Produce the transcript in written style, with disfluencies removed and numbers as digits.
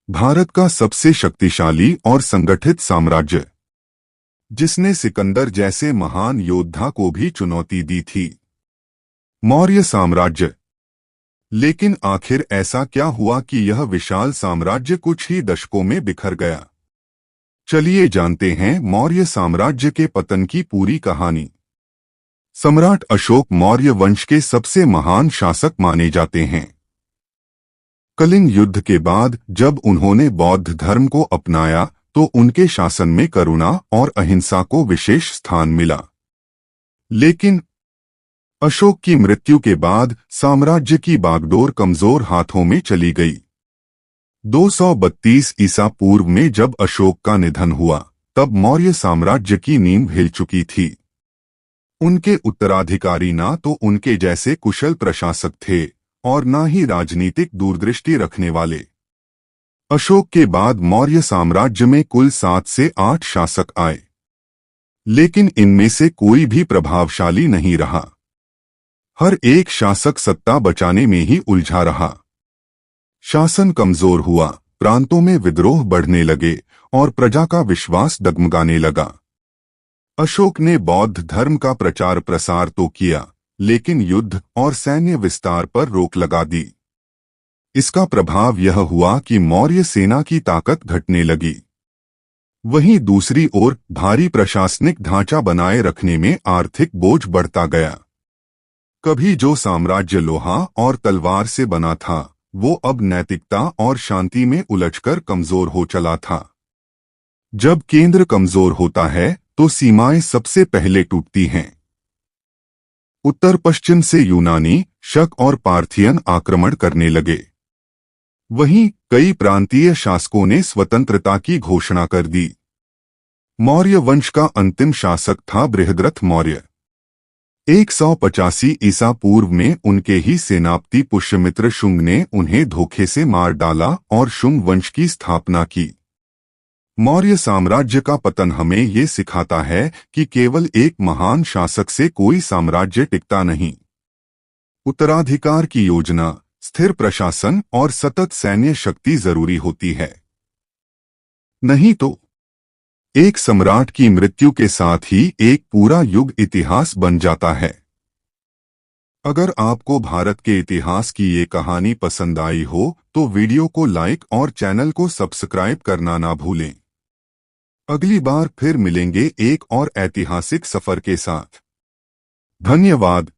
भारत का सबसे शक्तिशाली और संगठित साम्राज्य, जिसने सिकंदर जैसे महान योद्धा को भी चुनौती दी थी, मौर्य साम्राज्य। लेकिन आखिर ऐसा क्या हुआ कि यह विशाल साम्राज्य कुछ ही दशकों में बिखर गया? चलिए जानते हैं मौर्य साम्राज्य के पतन की पूरी कहानी। सम्राट अशोक मौर्य वंश के सबसे महान शासक माने जाते हैं। कलिंग युद्ध के बाद जब उन्होंने बौद्ध धर्म को अपनाया तो उनके शासन में करुणा और अहिंसा को विशेष स्थान मिला। लेकिन अशोक की मृत्यु के बाद साम्राज्य की बागडोर कमजोर हाथों में चली गई। 232 ईसा पूर्व में जब अशोक का निधन हुआ, तब मौर्य साम्राज्य की नींव हिल चुकी थी। उनके उत्तराधिकारी ना तो उनके जैसे कुशल प्रशासक थे और न ही राजनीतिक दूरदृष्टि रखने वाले। अशोक के बाद मौर्य साम्राज्य में कुल 7 से 8 शासक आए, लेकिन इनमें से कोई भी प्रभावशाली नहीं रहा। हर एक शासक सत्ता बचाने में ही उलझा रहा। शासन कमजोर हुआ, प्रांतों में विद्रोह बढ़ने लगे और प्रजा का विश्वास डगमगाने लगा। अशोक ने बौद्ध धर्म का प्रचार प्रसार तो किया, लेकिन युद्ध और सैन्य विस्तार पर रोक लगा दी। इसका प्रभाव यह हुआ कि मौर्य सेना की ताकत घटने लगी। वहीं दूसरी ओर भारी प्रशासनिक ढांचा बनाए रखने में आर्थिक बोझ बढ़ता गया। कभी जो साम्राज्य लोहा और तलवार से बना था, वो अब नैतिकता और शांति में उलझकर कमजोर हो चला था। जब केंद्र कमजोर होता है तो सीमाएं सबसे पहले टूटती हैं। उत्तर पश्चिम से यूनानी, शक और पार्थियन आक्रमण करने लगे। वहीं कई प्रांतीय शासकों ने स्वतंत्रता की घोषणा कर दी। मौर्य वंश का अंतिम शासक था बृहद्रथ मौर्य। 185 ईसा पूर्व में उनके ही सेनापति पुष्यमित्र शुंग ने उन्हें धोखे से मार डाला और शुंग वंश की स्थापना की। मौर्य साम्राज्य का पतन हमें ये सिखाता है कि केवल एक महान शासक से कोई साम्राज्य टिकता नहीं। उत्तराधिकार की योजना, स्थिर प्रशासन और सतत सैन्य शक्ति जरूरी होती है। नहीं तो एक सम्राट की मृत्यु के साथ ही एक पूरा युग इतिहास बन जाता है। अगर आपको भारत के इतिहास की ये कहानी पसंद आई हो तो वीडियो को लाइक और चैनल को सब्सक्राइब करना ना भूलें। अगली बार फिर मिलेंगे एक और ऐतिहासिक सफर के साथ। धन्यवाद।